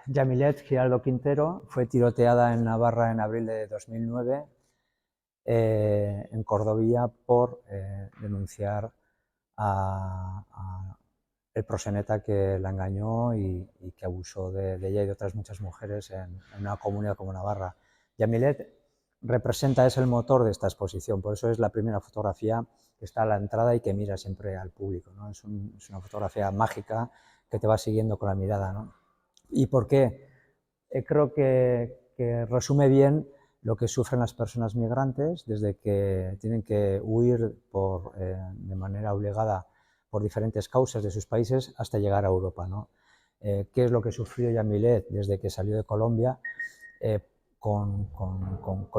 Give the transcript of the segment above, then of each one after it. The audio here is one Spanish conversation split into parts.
Yamilet Giraldo Quintero fue tiroteada en Navarra en abril de 2009 en Cordovilla por denunciar a el proxeneta que la engañó y que abusó de ella y de otras muchas mujeres en una comunidad como Navarra. Yamilet representa, es el motor de esta exposición, por eso es la primera fotografía que está a la entrada y que mira siempre al público, ¿no? Es una fotografía mágica que te va siguiendo con la mirada, ¿no? ¿Y por qué? Creo que resume bien lo que sufren las personas migrantes desde que tienen que huir de manera obligada por diferentes causas de sus países hasta llegar a Europa, ¿no? ¿Qué es lo que sufrió Yamilet desde que salió de Colombia eh, con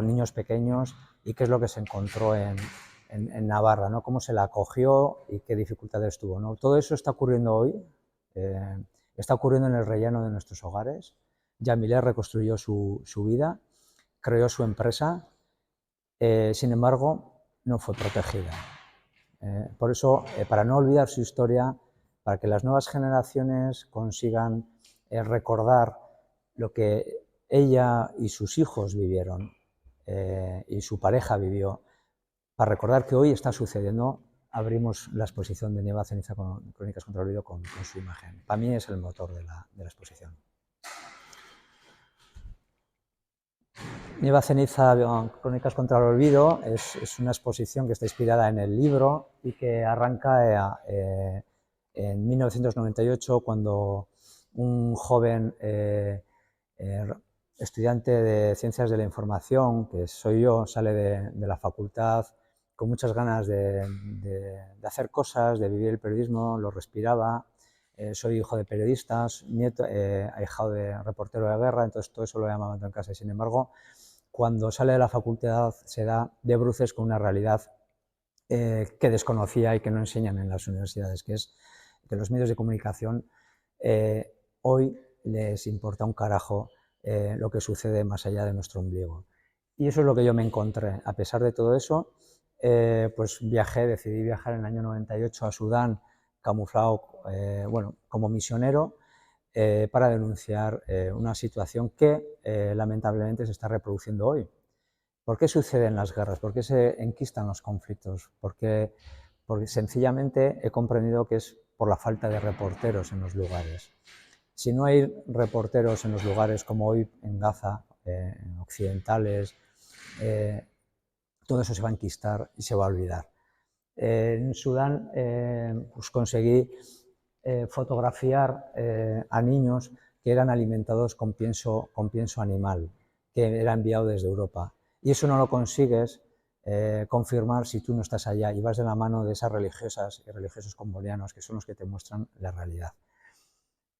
niños pequeños y qué es lo que se encontró en Navarra, ¿no? Cómo se la acogió y qué dificultades tuvo, ¿no? Todo eso está ocurriendo hoy, eh, está ocurriendo en el relleno de nuestros hogares. Yamilet reconstruyó su vida, creó su empresa, sin embargo, no fue protegida. Por eso, para no olvidar su historia, para que las nuevas generaciones consigan recordar lo que ella y sus hijos vivieron y su pareja vivió, para recordar que hoy está sucediendo, abrimos la exposición de Nieva Ceniza con Crónicas contra el Olvido con su imagen. Para mí es el motor de la exposición. Nieva Ceniza, Crónicas contra el Olvido, es una exposición que está inspirada en el libro y que arranca en 1998 cuando un joven estudiante de Ciencias de la Información, que soy yo, sale de la facultad con muchas ganas de hacer cosas, de vivir el periodismo, lo respiraba. Soy hijo de periodistas, ahijado de reportero de guerra, entonces todo eso lo he amado en casa. Y sin embargo, cuando sale de la facultad se da de bruces con una realidad que desconocía y que no enseñan en las universidades, que es que los medios de comunicación hoy les importa un carajo lo que sucede más allá de nuestro ombligo. Y eso es lo que yo me encontré. A pesar de todo eso, pues decidí viajar en el año 98 a Sudán, camuflado como misionero, para denunciar una situación que lamentablemente se está reproduciendo hoy. ¿Por qué suceden las guerras? ¿Por qué se enquistan los conflictos? Porque sencillamente he comprendido que es por la falta de reporteros en los lugares. Si no hay reporteros en los lugares como hoy en Gaza, en occidentales, todo eso se va a enquistar y se va a olvidar. En Sudán pues conseguí fotografiar a niños que eran alimentados con pienso animal, que era enviado desde Europa. Y eso no lo consigues confirmar si tú no estás allá y vas de la mano de esas religiosas y religiosos combonianos que son los que te muestran la realidad.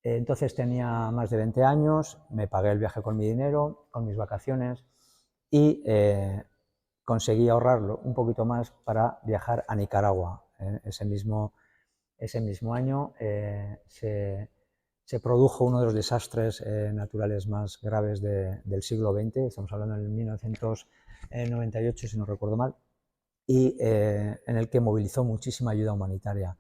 Entonces tenía más de 20 años, me pagué el viaje con mi dinero, con mis vacaciones y conseguí ahorrarlo un poquito más para viajar a Nicaragua. Ese mismo año se produjo uno de los desastres naturales más graves del siglo XX, estamos hablando del 1998, si no recuerdo mal, y en el que movilizó muchísima ayuda humanitaria,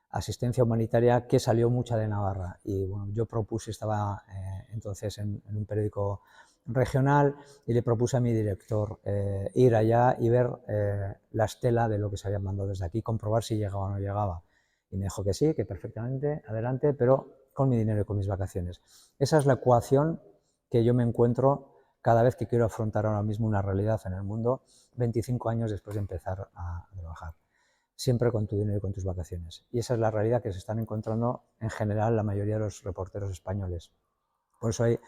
asistencia humanitaria que salió mucha de Navarra. Y bueno, yo propuse, estaba entonces en un periódico regional y le propuse a mi director ir allá y ver la estela de lo que se había mandado desde aquí, comprobar si llegaba o no llegaba. Y me dijo que sí, que perfectamente, adelante, pero con mi dinero y con mis vacaciones. Esa es la ecuación que yo me encuentro cada vez que quiero afrontar ahora mismo una realidad en el mundo, 25 años después de empezar a trabajar. Siempre con tu dinero y con tus vacaciones. Y esa es la realidad que se están encontrando en general la mayoría de los reporteros españoles. Por eso hay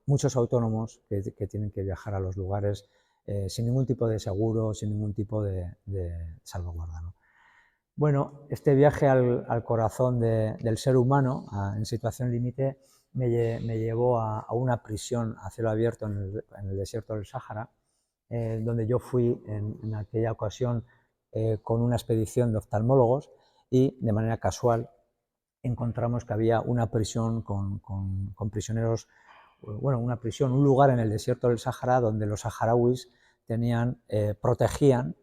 muchos autónomos que tienen que viajar a los lugares sin ningún tipo de seguro, sin ningún tipo de salvaguarda, ¿no? Bueno, este viaje al corazón del ser humano en situación límite me llevó a una prisión a cielo abierto en el desierto del Sáhara, donde yo fui en aquella ocasión con una expedición de oftalmólogos y de manera casual encontramos que había una prisión con prisioneros, bueno, una prisión, un lugar en el desierto del Sáhara donde los saharauis protegían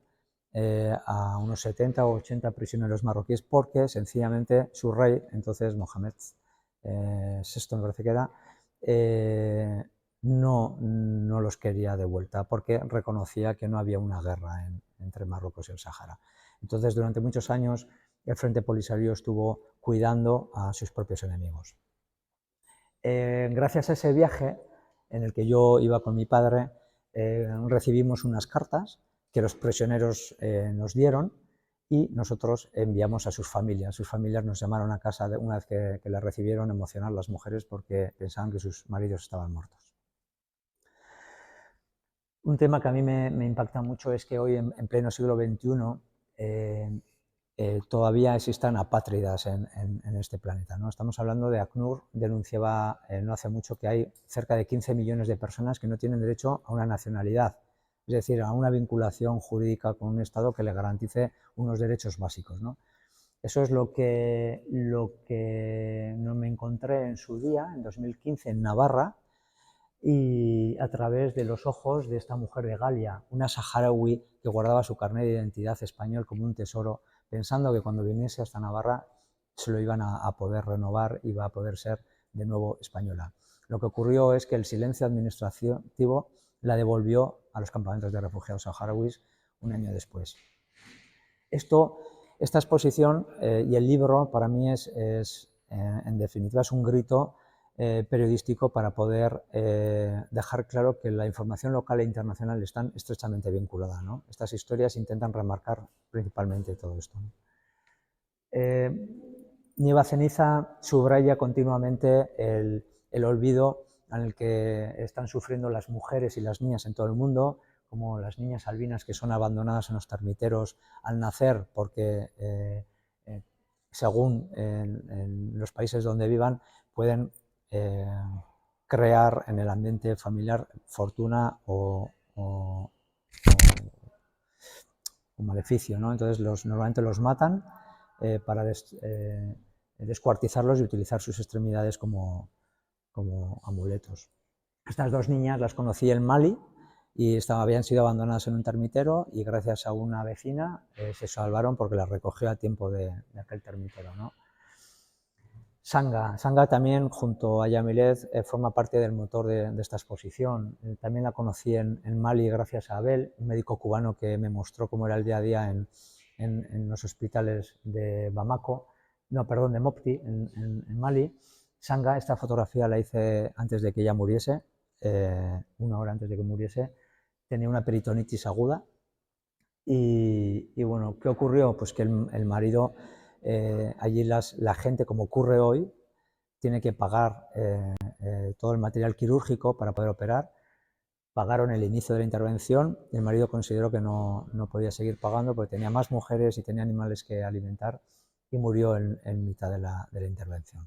a unos 70 o 80 prisioneros marroquíes porque sencillamente su rey, entonces Mohamed VI me parece que era, no los quería de vuelta porque reconocía que no había una guerra entre Marruecos y el Sáhara. Entonces, durante muchos años, el Frente Polisario estuvo cuidando a sus propios enemigos. Gracias a ese viaje, en el que yo iba con mi padre, recibimos unas cartas que los prisioneros nos dieron y nosotros enviamos a sus familias. Sus familias nos llamaron a casa una vez que las recibieron, emocionar las mujeres porque pensaban que sus maridos estaban muertos. Un tema que a mí me impacta mucho es que hoy, en pleno siglo XXI, todavía existan apátridas en este planeta, ¿no? Estamos hablando de ACNUR, denunciaba no hace mucho que hay cerca de 15 millones de personas que no tienen derecho a una nacionalidad, es decir, a una vinculación jurídica con un Estado que le garantice unos derechos básicos, ¿no? Eso es lo que no me encontré en su día, en 2015, en Navarra, y a través de los ojos de esta mujer de Galia, una saharaui que guardaba su carnet de identidad español como un tesoro, pensando que cuando viniese hasta Navarra se lo iban a poder renovar y va a poder ser de nuevo española. Lo que ocurrió es que el silencio administrativo la devolvió a los campamentos de refugiados saharauis un año después. Esta exposición y el libro para mí en definitiva, es un grito periodístico para poder dejar claro que la información local e internacional están estrechamente vinculadas, ¿no? Estas historias intentan remarcar principalmente todo esto, ¿no? Nieva Ceniza subraya continuamente el olvido en el que están sufriendo las mujeres y las niñas en todo el mundo, como las niñas albinas que son abandonadas en los termiteros al nacer porque, según en los países donde vivan, pueden crear en el ambiente familiar fortuna o maleficio, ¿no? Entonces normalmente los matan para descuartizarlos y utilizar sus extremidades como amuletos. Estas dos niñas las conocí en Mali y habían sido abandonadas en un termitero y gracias a una vecina se salvaron porque las recogió a tiempo de aquel termitero, ¿no? Sanga también, junto a Yamilet, forma parte del motor de esta exposición. También la conocí en Mali gracias a Abel, un médico cubano que me mostró cómo era el día a día en los hospitales de de Mopti, en Mali. Sanga, esta fotografía la hice antes de que ella muriese, 1 hora antes de que muriese. Tenía una peritonitis aguda y bueno, ¿qué ocurrió? Pues que el marido... allí la gente, como ocurre hoy, tiene que pagar todo el material quirúrgico para poder operar. Pagaron el inicio de la intervención y el marido consideró que no podía seguir pagando porque tenía más mujeres y tenía animales que alimentar y murió en mitad de la intervención.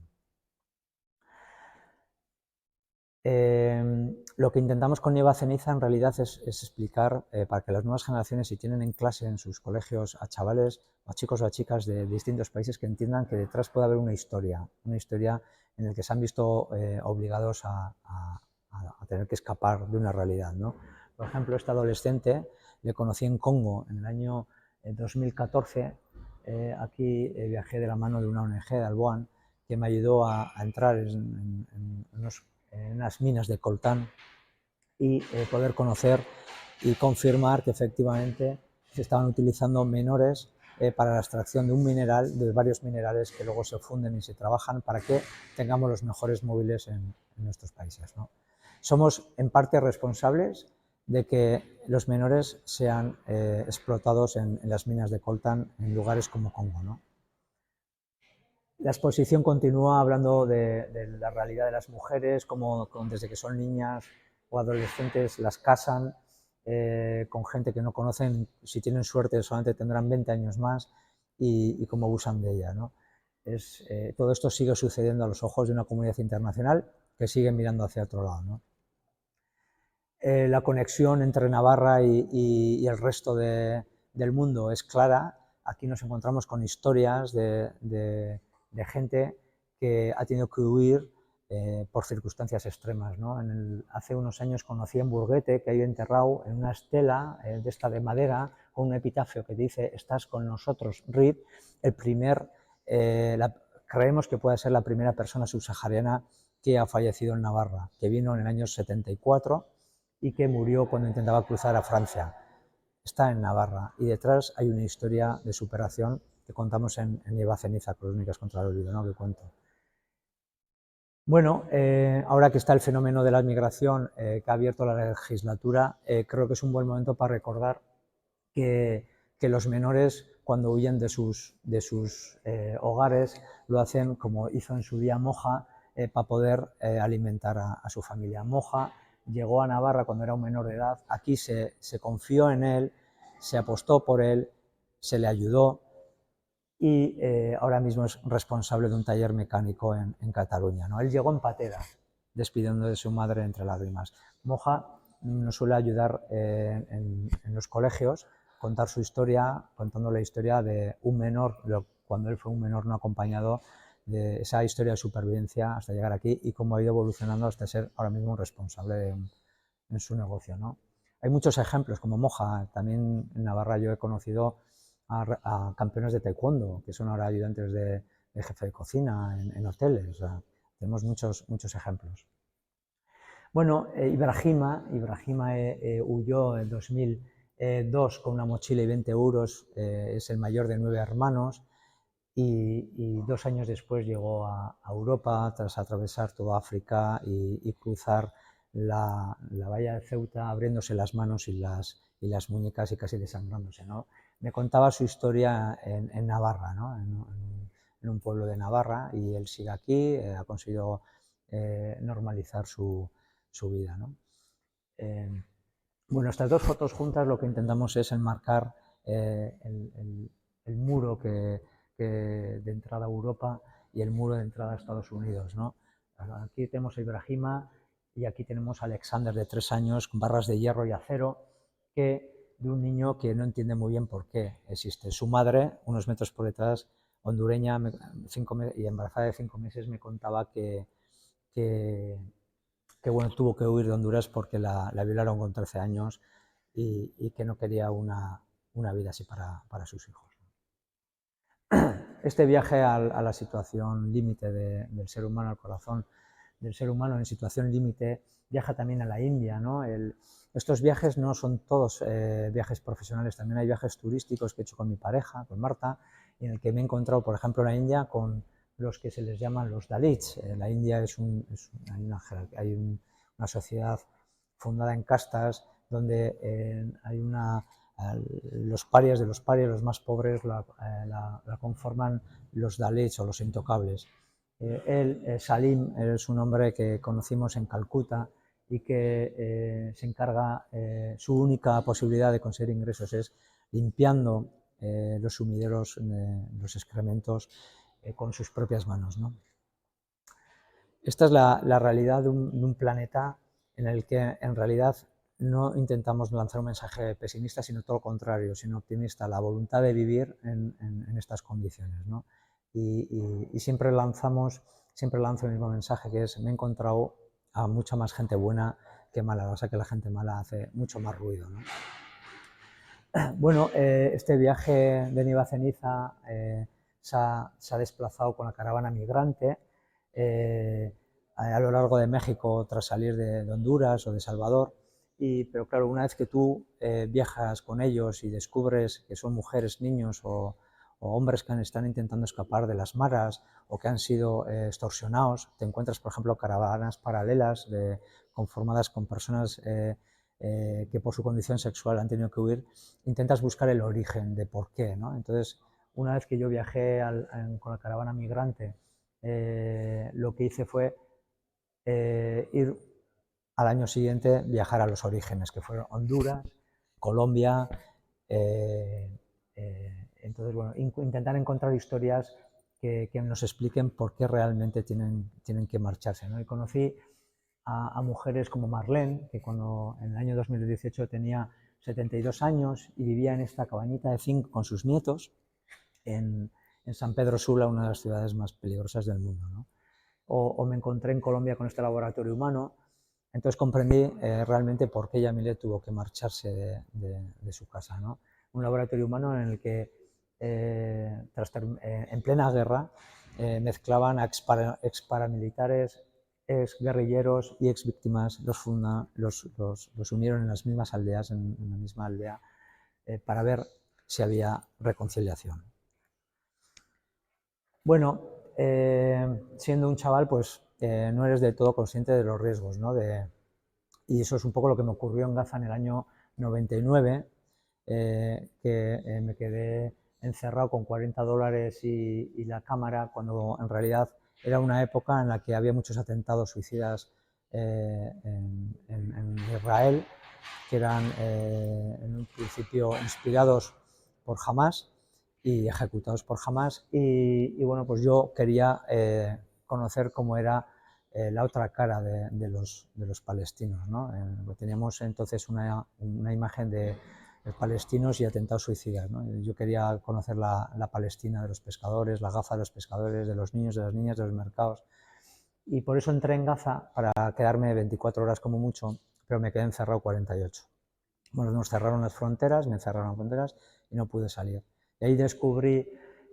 Lo que intentamos con Nieva Ceniza en realidad es explicar para que las nuevas generaciones, si tienen en clase en sus colegios a chavales, a chicos o a chicas de distintos países, que entiendan que detrás puede haber una historia en la que se han visto obligados a tener que escapar de una realidad, ¿no? Por ejemplo, esta adolescente le conocí en Congo en el año 2014. Aquí viajé de la mano de una ONG de Alboan que me ayudó a entrar en unas minas de coltán y poder conocer y confirmar que efectivamente se estaban utilizando menores para la extracción de un mineral, de varios minerales que luego se funden y se trabajan para que tengamos los mejores móviles en nuestros países, ¿no? Somos en parte responsables de que los menores sean explotados en las minas de coltán en lugares como Congo, ¿no? La exposición continúa hablando de la realidad de las mujeres, como desde que son niñas o adolescentes las casan con gente que no conocen, si tienen suerte solamente tendrán 20 años más y cómo abusan de ella, ¿no? Todo esto sigue sucediendo a los ojos de una comunidad internacional que sigue mirando hacia otro lado, ¿no? La conexión entre Navarra y el resto del mundo es clara. Aquí nos encontramos con historias de gente que ha tenido que huir por circunstancias extremas, ¿no? Hace unos años conocí en Burguete que hay enterrado en una estela de esta de madera con un epitafio que dice: estás con nosotros, Reed, la creemos que puede ser la primera persona subsahariana que ha fallecido en Navarra, que vino en el año 74 y que murió cuando intentaba cruzar a Francia. Está en Navarra y detrás hay una historia de superación que contamos en Nieva Ceniza, Crónicas contra el Olvido, ¿no? Que cuento. Bueno, ahora que está el fenómeno de la migración que ha abierto la legislatura, creo que es un buen momento para recordar que los menores, cuando huyen de sus hogares, lo hacen como hizo en su día Moja, para poder alimentar a su familia. Moja llegó a Navarra cuando era un menor de edad, aquí se confió en él, se apostó por él, se le ayudó y ahora mismo es responsable de un taller mecánico en Cataluña, ¿no? Él llegó en patera, despidiendo de su madre entre lágrimas. Moja nos suele ayudar en los colegios, contar su historia, contando la historia de un menor, cuando él fue un menor no acompañado, de esa historia de supervivencia hasta llegar aquí y cómo ha ido evolucionando hasta ser ahora mismo un responsable en su negocio, ¿no? Hay muchos ejemplos, como Moja. También en Navarra yo he conocido a campeones de taekwondo, que son ahora ayudantes de jefe de cocina en hoteles. O sea, tenemos muchos ejemplos. Bueno, Ibrahima huyó en 2002 con una mochila y 20 euros, es el mayor de 9 hermanos y 2 años después llegó a Europa tras atravesar toda África y cruzar la valla de Ceuta abriéndose las manos y las muñecas y casi desangrándose, ¿no? Me contaba su historia en Navarra, ¿no? en un pueblo de Navarra, y él sigue aquí, ha conseguido normalizar su vida, ¿no? Bueno, estas dos fotos juntas lo que intentamos es enmarcar el muro de entrada a Europa y el muro de entrada a Estados Unidos, ¿no? Aquí tenemos a Ibrahima y aquí tenemos a Alexander, de 3 años, con barras de hierro y acero, de un niño que no entiende muy bien por qué existe. Su madre, unos metros por detrás, hondureña y embarazada de 5 meses, me contaba que bueno, tuvo que huir de Honduras porque la violaron con 13 años y que no quería una vida así para sus hijos. Este viaje a la situación límite del ser humano, al corazón del ser humano en situación límite, viaja también a la India, ¿no? Estos viajes no son todos viajes profesionales, también hay viajes turísticos que he hecho con mi pareja, con Marta, en el que me he encontrado, por ejemplo, en la India con los que se les llaman los Dalits. La India hay una sociedad fundada en castas donde hay los parias de los parias, los más pobres, la conforman los Dalits o los intocables. Salim, es un hombre que conocimos en Calcuta y que se encarga, su única posibilidad de conseguir ingresos es limpiando los sumideros, los excrementos, con sus propias manos, ¿no? Esta es la realidad de un planeta en el que en realidad no intentamos lanzar un mensaje pesimista, sino todo lo contrario, sino optimista, la voluntad de vivir en estas condiciones, ¿no? Y siempre lanzo el mismo mensaje, que es: me he encontrado a mucha más gente buena que mala. O sea, que la gente mala hace mucho más ruido, ¿no? Bueno, este viaje de Nieva Ceniza se ha desplazado con la caravana migrante a lo largo de México, tras salir de Honduras o de Salvador. Pero claro, una vez que tú viajas con ellos y descubres que son mujeres, niños o hombres que están intentando escapar de las maras o que han sido extorsionados, te encuentras, por ejemplo, caravanas paralelas conformadas con personas que por su condición sexual han tenido que huir. Intentas buscar el origen de por qué, ¿no? Entonces, una vez que yo viajé con la caravana migrante, lo que hice fue ir al año siguiente, viajar a los orígenes, que fueron Honduras, Colombia. Entonces, bueno, intentar encontrar historias que nos expliquen por qué realmente tienen que marcharse, ¿no? Y conocí a mujeres como Marlene, que cuando en el año 2018 tenía 72 años y vivía en esta cabañita de zinc con sus nietos en San Pedro Sula, una de las ciudades más peligrosas del mundo, ¿no? O me encontré en Colombia con este laboratorio humano. Entonces comprendí realmente por qué Yamile tuvo que marcharse de su casa, ¿no? Un laboratorio humano en el que, en plena guerra, mezclaban a ex paramilitares, ex guerrilleros y ex víctimas, los unieron en las mismas aldeas, en la misma aldea, para ver si había reconciliación. Bueno, siendo un chaval, pues no eres del todo consciente de los riesgos, ¿no? Y eso es un poco lo que me ocurrió en Gaza en el año 99, que me quedé encerrado con $40 y la cámara, cuando en realidad era una época en la que había muchos atentados suicidas en Israel, que eran en un principio inspirados por Hamás y ejecutados por Hamás, y bueno, pues yo quería conocer cómo era la otra cara de los palestinos, ¿no? Teníamos entonces una imagen de palestinos y atentados suicidas, ¿no? Yo quería conocer la Palestina de los pescadores, la Gaza de los pescadores, de los niños, de las niñas, de los mercados, y por eso entré en Gaza para quedarme 24 horas como mucho, pero me quedé encerrado 48. Bueno, nos cerraron las fronteras, me cerraron las fronteras y no pude salir. Y ahí descubrí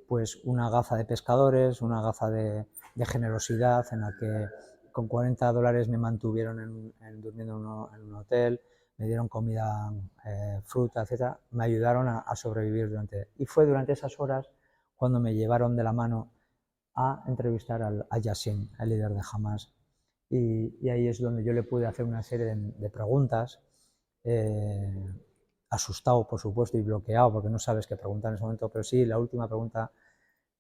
pues una Gaza de pescadores, una Gaza de generosidad, en la que con $40 me mantuvieron durmiendo en un hotel, me dieron comida, fruta, etc. Me ayudaron a sobrevivir y fue durante esas horas cuando me llevaron de la mano a entrevistar a Yassin, el líder de Hamás, y ahí es donde yo le pude hacer una serie de preguntas, asustado, por supuesto, y bloqueado, porque no sabes qué preguntar en ese momento, pero sí, la última pregunta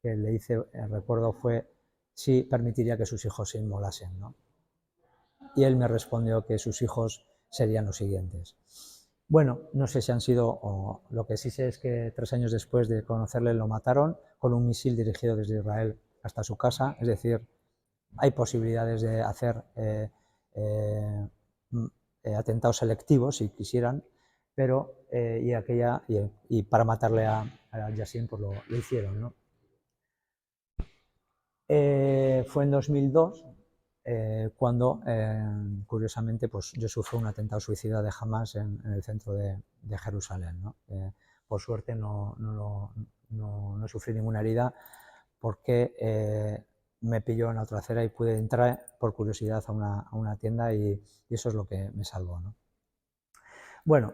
que le hice, recuerdo, fue si permitiría que sus hijos se inmolasen, ¿no? Y él me respondió que sus hijos serían los siguientes. Bueno, no sé si han sido, o lo que sí sé es que 3 años después de conocerle lo mataron con un misil dirigido desde Israel hasta su casa, es decir, hay posibilidades de hacer atentados selectivos si quisieran, pero y para matarle a Yassin pues lo hicieron, ¿no? Fue en 2002 cuando, curiosamente, pues yo sufrí un atentado suicida de Hamás en el centro de Jerusalén, ¿no? Por suerte no sufrí ninguna herida, porque me pilló en la otra acera y pude entrar por curiosidad a una tienda, y eso es lo que me salvó, ¿no? Bueno,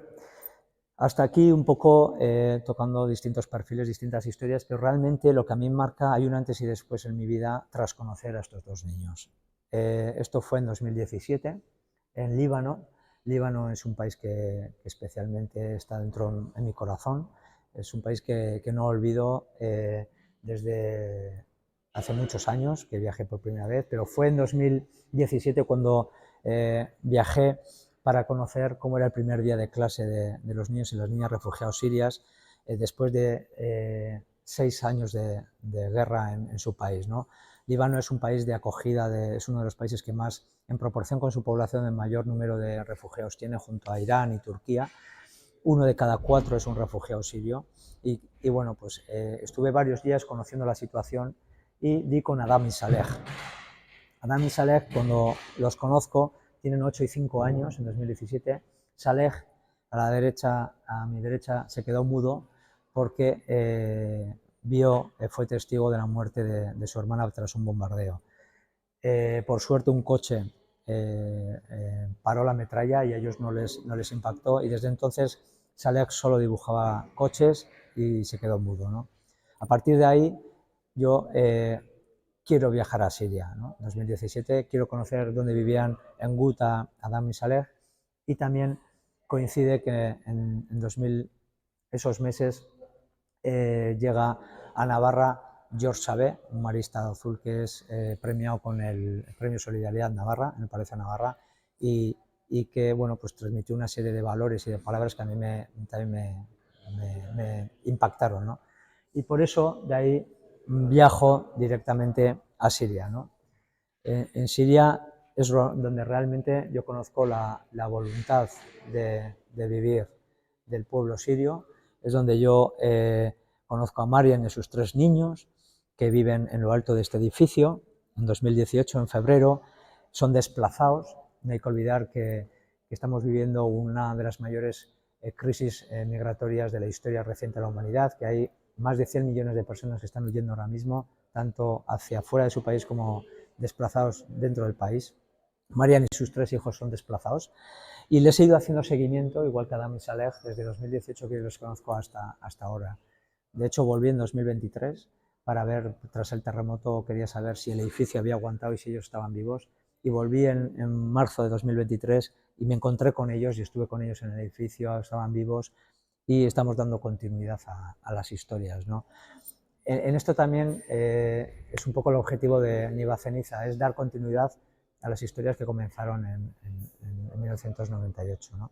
hasta aquí un poco tocando distintos perfiles, distintas historias, pero realmente lo que a mí marca, hay un antes y después en mi vida tras conocer a estos dos niños. Esto fue en 2017, en Líbano. Líbano es un país que especialmente está dentro en mi corazón. Es un país que no olvido desde hace muchos años, que viajé por primera vez, pero fue en 2017 cuando viajé para conocer cómo era el primer día de clase de los niños y las niñas refugiados sirias después de 6 años de guerra en su país, ¿no? Líbano es un país de acogida, es uno de los países que más, en proporción con su población, el mayor número de refugiados tiene, junto a Irán y Turquía. 1 de cada 4 es un refugiado sirio, y bueno, pues estuve varios días conociendo la situación y di con Adam y Saleh. Adam y Saleh, cuando los conozco, tienen 8 y 5 años, en 2017. Saleh, a mi derecha, se quedó mudo porque fue testigo de la muerte de su hermana tras un bombardeo. Por suerte un coche paró la metralla y a ellos no les impactó, y desde entonces Saleh solo dibujaba coches y se quedó mudo, ¿no? A partir de ahí yo quiero viajar a Siria, ¿no? En 2017 quiero conocer dónde vivían en Guta Adam y Saleh, y también coincide que en esos meses llega a Navarra George Sabé, un marista azul que es premiado con el Premio Solidaridad Navarra, en el Palacio de Navarra, y que bueno, pues transmitió una serie de valores y de palabras que a mí también me impactaron, ¿no? Y por eso de ahí viajo directamente a Siria, ¿no? En Siria es donde realmente yo conozco la voluntad de vivir del pueblo sirio, es donde yo conozco a Marian y a sus 3 niños que viven en lo alto de este edificio. En 2018, en febrero, son desplazados. No hay que olvidar que estamos viviendo una de las mayores crisis migratorias de la historia reciente de la humanidad, que hay más de 100 millones de personas que están huyendo ahora mismo, tanto hacia fuera de su país como desplazados dentro del país. Marian y sus 3 hijos son desplazados. Y les he ido haciendo seguimiento, igual que Adam y Saleh, desde 2018 que los conozco hasta ahora. De hecho, volví en 2023 para ver, tras el terremoto, quería saber si el edificio había aguantado y si ellos estaban vivos. Y volví en marzo de 2023 y me encontré con ellos y estuve con ellos en el edificio, estaban vivos y estamos dando continuidad a las historias, ¿no? En esto también es un poco el objetivo de Nieva Ceniza, es dar continuidad a las historias que comenzaron en 1998, ¿no?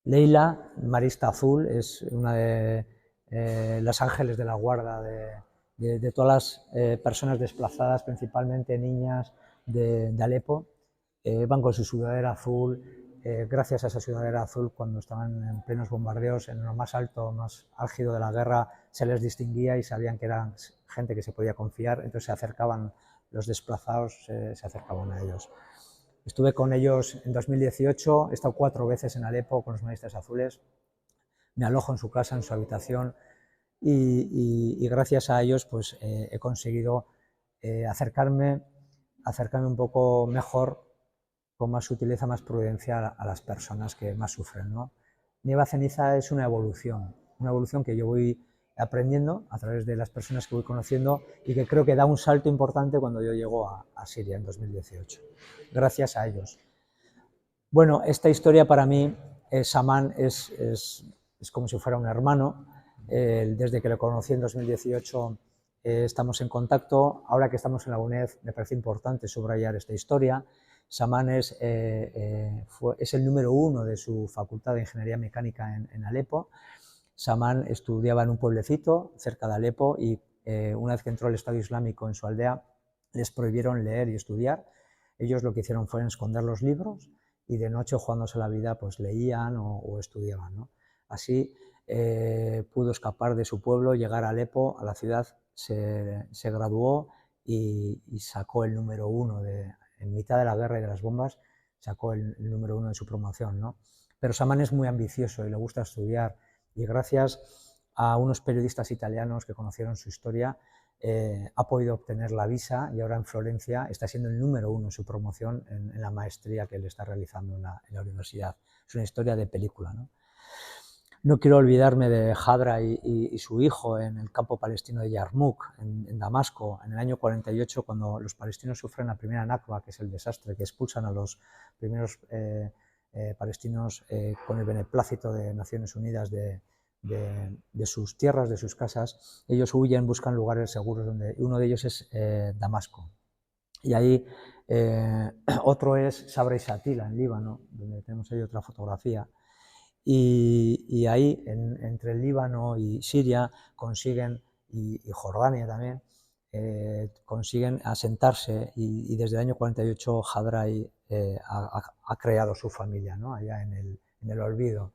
Leila, Marista Azul, es una de las ángeles de la guarda de todas las personas desplazadas, principalmente niñas de Alepo. Van con su sudadera azul. Gracias a esa sudadera azul, cuando estaban en plenos bombardeos, en lo más alto, más álgido de la guerra, se les distinguía y sabían que eran gente que se podía confiar, entonces se acercaban, los desplazados se acercaban a ellos. Estuve con ellos en 2018, he estado 4 veces en Alepo con los Maristas Azules, me alojo en su casa, en su habitación, y gracias a ellos pues, he conseguido acercarme un poco mejor, con más sutileza, más prudencia a las personas que más sufren, ¿no? Nieva Ceniza es una evolución que yo voy aprendiendo a través de las personas que voy conociendo y que creo que da un salto importante cuando yo llego a Siria en 2018, gracias a ellos. Bueno, esta historia para mí, Saman es como si fuera un hermano. Desde que lo conocí en 2018 estamos en contacto. Ahora que estamos en la UNED me parece importante subrayar esta historia. Saman es el número 1 de su facultad de Ingeniería Mecánica en Alepo. Saman estudiaba en un pueblecito cerca de Alepo y una vez que entró el Estado Islámico en su aldea les prohibieron leer y estudiar. Ellos lo que hicieron fue esconder los libros y de noche, jugándose la vida, pues leían o estudiaban, ¿no? Así pudo escapar de su pueblo, llegar a Alepo, a la ciudad, se graduó y sacó el número 1 en mitad de la guerra y de las bombas, sacó el número 1 de su promoción, ¿no? Pero Saman es muy ambicioso y le gusta estudiar, y gracias a unos periodistas italianos que conocieron su historia, ha podido obtener la visa y ahora en Florencia está siendo el número 1 en su promoción en la maestría que él está realizando en la universidad. Es una historia de película, ¿no? No quiero olvidarme de Hadra y su hijo en el campo palestino de Yarmouk, en Damasco, en el año 48, cuando los palestinos sufren la primera Nakba, que es el desastre, que expulsan a los primeros palestinos con el beneplácito de Naciones Unidas de sus tierras, de sus casas. Ellos huyen, buscan lugares seguros, donde uno de ellos es Damasco. Y ahí otro es Sabra y Shatila, en Líbano, donde tenemos ahí otra fotografía. Y ahí, entre el Líbano y Siria, consiguen, y Jordania también, consiguen asentarse, y desde el año 48 Hadray ha creado su familia, ¿no? Allá en el olvido.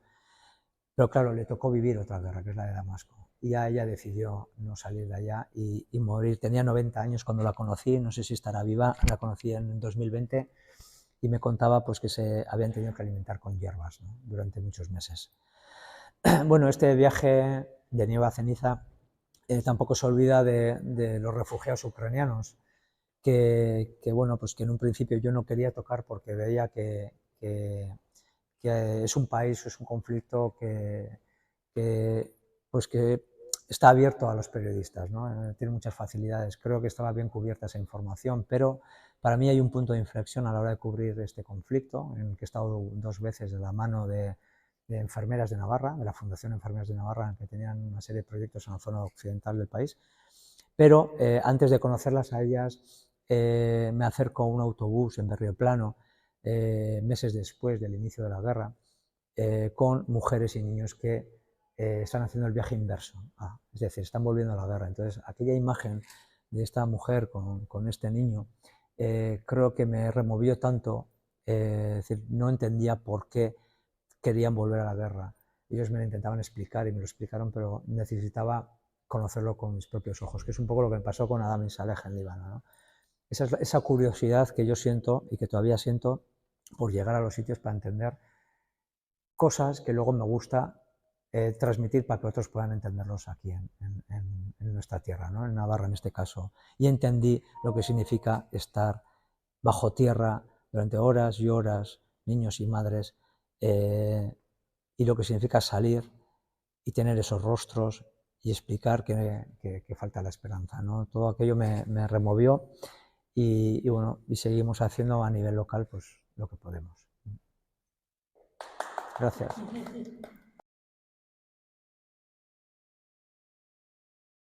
Pero claro, le tocó vivir otra guerra, que es la de Damasco. Y ya ella decidió no salir de allá y morir. Tenía 90 años cuando la conocí, no sé si estará viva, la conocí en 2020 y me contaba pues, que se habían tenido que alimentar con hierbas, ¿no? Durante muchos meses. Bueno, este viaje de Nieva Ceniza tampoco se olvida de los refugiados ucranianos, que, bueno, pues que en un principio yo no quería tocar porque veía que es un país, es un conflicto pues que está abierto a los periodistas, ¿no? Tiene muchas facilidades. Creo que estaba bien cubierta esa información, pero para mí hay un punto de inflexión a la hora de cubrir este conflicto, en el que he estado 2 veces de la mano de Enfermeras de Navarra, de la Fundación Enfermeras de Navarra, que tenían una serie de proyectos en la zona occidental del país. Pero antes de conocerlas a ellas, me acerco a un autobús en Berrioplano, meses después del inicio de la guerra, con mujeres y niños que están haciendo el viaje inverso, es decir, están volviendo a la guerra. Entonces, aquella imagen de esta mujer con este niño, creo que me removió tanto, es decir, no entendía por qué querían volver a la guerra. Ellos me lo intentaban explicar y me lo explicaron, pero necesitaba conocerlo con mis propios ojos, que es un poco lo que me pasó con Adam y Saleh en Líbano, ¿no? Esa curiosidad que yo siento y que todavía siento por llegar a los sitios para entender cosas que luego me gusta transmitir para que otros puedan entenderlos aquí en nuestra tierra, ¿no? En Navarra en este caso, y entendí lo que significa estar bajo tierra durante horas y horas, niños y madres, y lo que significa salir y tener esos rostros y explicar que falta la esperanza, ¿no? Todo aquello me removió y bueno, y seguimos haciendo a nivel local pues lo que podemos. Gracias.